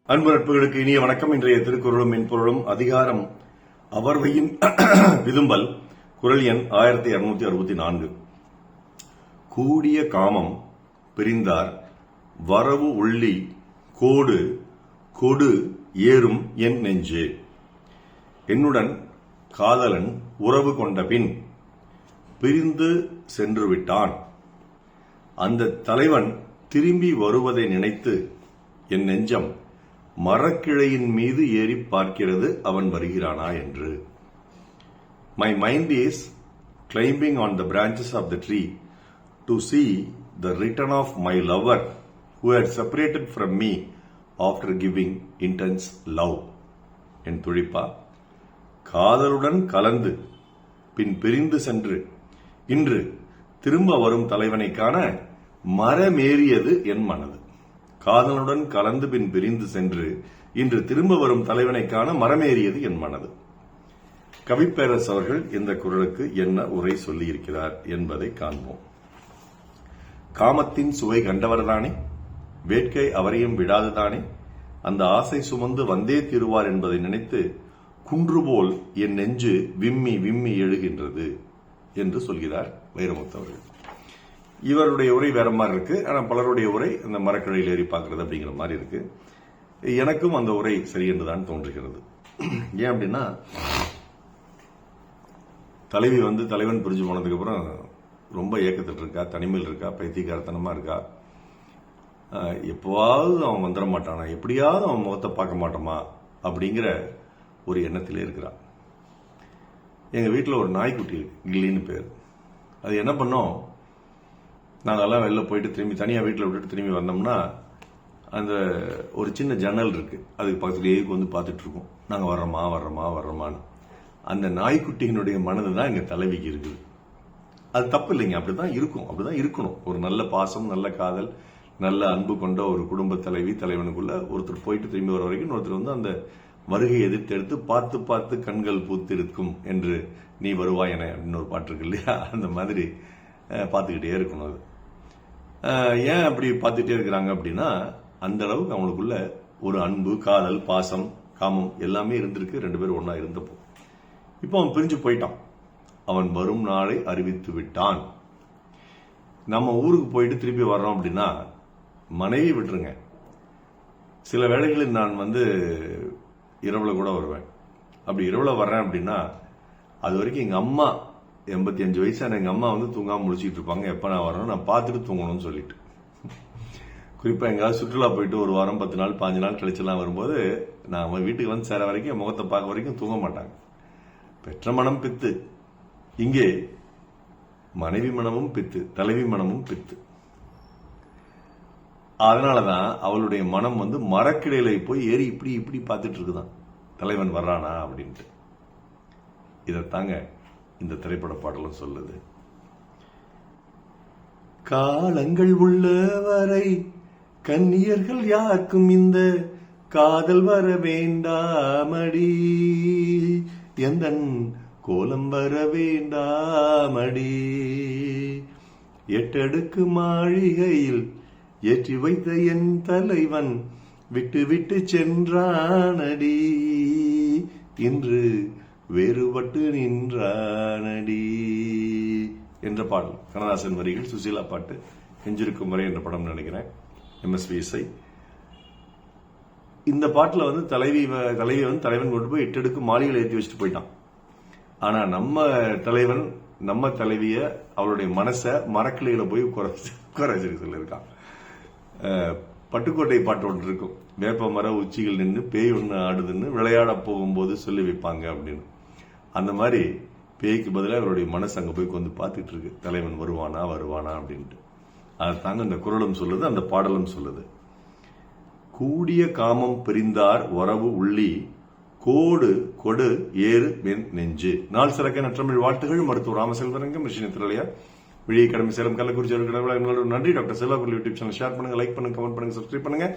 அன்பு நட்புகளுக்கு இனிய வணக்கம். இன்றைய திருக்குறளும் மென்பொருளும் அதிகாரம் அவர்வையின் விதும்பல், குறள் எண் 1264. கூடிய காமம் பிரிந்தார் வரவு உள்ளி கோடு கொடு ஏறும் என் நெஞ்சே. என்னுடன் காதலன் உறவு கொண்ட பின் பிரிந்து சென்று விட்டான். அந்த தலைவன் திரும்பி வருவதை நினைத்து என் நெஞ்சம் மரக்கிளையின் மீது ஏறி பார்க்கிறது அவன் வருகிறானா என்று. My mind is climbing on the branches of the tree to see the return of my lover who had separated from me after giving intense love. என் துழிப்பா, காதலுடன் கலந்து பின் பிரிந்து சென்று இன்று திரும்ப வரும் தலைவனை காண மரமேறியது என் மனது. காதலுடன் கலந்து பின் பிரிந்து சென்று இன்று திரும்ப வரும் தலைவனை காண மரமேறியது என் மனது. கவிப்பேரரசு அவர்கள் இந்த குறளுக்கு என்ன உரை சொல்லியிருக்கிறார் என்பதை காண்போம். காமத்தின் சுவை கண்டவர்தானே, வேட்கை அவரையும் விடாதுதானே, அந்த ஆசை சுமந்து வந்தே தீருவார் என்பதை நினைத்து குன்றுபோல் என் நெஞ்சு விம்மி விம்மி எழுகின்றது என்று சொல்கிறார் வைரமுத்து அவர்கள். இவருடைய உரை வேற மாதிரி இருக்கு. ஆனா பலருடைய உரை அந்த மரக்கிளையில் ஏறி பார்க்கறது அப்படிங்கிற மாதிரி இருக்கு. எனக்கும் அந்த உரை சரி என்றுதான் தோன்றுகிறது. ஏன் அப்படின்னா, தலைவி தலைவன் பிரிஞ்சு போனதுக்கு அப்புறம் ரொம்ப ஏக்கத்தில் இருக்கா, தனிமையில் இருக்கா, பைத்தியக்காரத்தனமா இருக்கா. எப்பவாவது அவன் வந்துட மாட்டானா, எப்படியாவது அவன் முகத்தை பார்க்க மாட்டோமா அப்படிங்கிற ஒரு எண்ணத்திலே இருக்கிறான். எங்க வீட்டில் ஒரு நாய்க்குட்டி கில்லின்னு பேர். அது என்ன பண்ணோம், நாங்கெல்லாம் வெளில போயிட்டு திரும்பி தனியாக வீட்டில் விட்டுட்டு திரும்பி வந்தோம்னா அந்த ஒரு சின்ன ஜன்னல் இருக்கு, அதுக்கு பக்கத்துலேயே பார்த்துட்டு இருக்கோம், நாங்கள் வர்றோமான்னு. அந்த நாய்க்குட்டியினுடைய மனது தான் எங்கள் தலைவிக்கு இருக்குது. அது தப்பு இல்லைங்க, அப்படிதான் இருக்கும், அப்படிதான் இருக்கணும். ஒரு நல்ல பாசம், நல்ல காதல், நல்ல அன்பு கொண்ட ஒரு குடும்ப தலைவனுக்குள்ள ஒருத்தர் போயிட்டு திரும்பி வர வரைக்கும் ஒருத்தர் அந்த வருகை எதிர்த்தெடுத்து பார்த்து பார்த்து கண்கள் பூத்திருக்கும் என்று நீ வருவாய் என அப்படின்னு ஒரு பாட்டு இருக்கு இல்லையா, அந்த மாதிரி பார்த்துக்கிட்டே இருக்கணும். அது ஏன் அப்படி பார்த்துட்டே இருக்கிறாங்க அப்படின்னா, அந்த அளவுக்கு அவங்களுக்குள்ள ஒரு அன்பு, காதல், பாசம், காமம் எல்லாமே இருந்திருக்கு. ரெண்டு பேரும் ஒன்னா இருந்தப்போ இப்போ அவன் பிரிஞ்சு போயிட்டான். அவன் வரும் நாளை அறிவித்து விட்டான். நம்ம ஊருக்கு போயிட்டு திருப்பி வர்றோம் அப்படின்னா மனைவி விட்டுருங்க, சில வேளைகளில் நான் இரவுல கூட வருவேன். அப்படி இரவுல வர்றேன் அப்படின்னா அது வரைக்கும் எங்க அம்மா 85 வயசான எங்க அம்மா தூங்காம முடிச்சுட்டு இருப்பாங்க. எப்ப நான் வரணும், நான் பார்த்துட்டு தூங்கணும்னு சொல்லிட்டு. குறிப்பா எங்காவது சுற்றுலா போயிட்டு ஒரு வாரம் 10 நாள் 15 நாள் கழிச்செல்லாம் வரும்போது நான் வீட்டுக்கு சேர வரைக்கும் என் முகத்தை பார்க்க வரைக்கும் தூங்க மாட்டாங்க. பெற்ற மனம் பித்து, இங்கே மனைவி மனமும் பித்து, தலைவி மனமும் பித்து. அதனாலதான் அவளுடைய மனம் மரக்கிளையில போய் ஏறி இப்படி இப்படி பார்த்துட்டு இருக்குதான், தலைவன் வர்றானா அப்படின்ட்டு. இதத்தாங்க இந்த திரைப்பட பாடலும் சொல்லுது. காலங்கள் உள்ளவரை கன்னியர்கள் யாருக்கும் இந்த காதல் வர வேண்டாமடி, எந்தன் கோலம் வர வேண்டாமடி, 8 அடுக்கு மாளிகையில் ஏற்றி வைத்த என் தலைவன் விட்டு விட்டு சென்றானடி, இன்று வேறுபட்டு நின்றானடி என்ற பாடல். கண்ணதாசன் வரிகள், சுசீலா பாட்டு, நெஞ்சிருக்கும் வரை என்ற படம் நினைக்கிறேன், MSV இசை. இந்த பாட்டுல தலைவன் கொண்டு போய் 8 அடுக்கு மாளிகையில் ஏற்றி வச்சுட்டு போயிட்டான். ஆனா நம்ம தலைவன் நம்ம தலைவிய அவளுடைய மனசை மரக்கிளையில போய் குறைச்சிருக்கு சொல்லியிருக்கான். பட்டுக்கோட்டை பாட்டு ஒன்று இருக்கும், வேப்ப மர உச்சிகள் நின்று பேய் ஒன்று ஆடுதுன்னு விளையாட போகும்போது சொல்லி வைப்பாங்க அப்படின்னு. அந்த மாதிரி பேய்க்கு பதிலாக அவருடைய மனசு அங்க போய் பார்த்துட்டு இருக்கு, தலைவன் வருவானா அப்படின்ட்டு. அதை தாங்க இந்த குறளும் சொல்லுது, அந்த பாடலும் சொல்லுது. கூடிய காமம் பிரிந்தார் வரவு உள்ளி கோடு கொடு ஏறு வெண் நெஞ்சு. நாள் சிறக்க நற்றமிழ் வாழ்த்துகள். மருத்துவர் ராமசெல்வரங்கம், ரிஷினி திரளையா, விழியை கடமை சேலம், கள்ளக்குறிச்சி. நன்றி doctor Selva YouTube channel share பண்ணுங்க, லைக் பண்ணுங்க, கமெண்ட் பண்ணுங்க, சப்ஸ்கிரைப் பண்ணுங்க.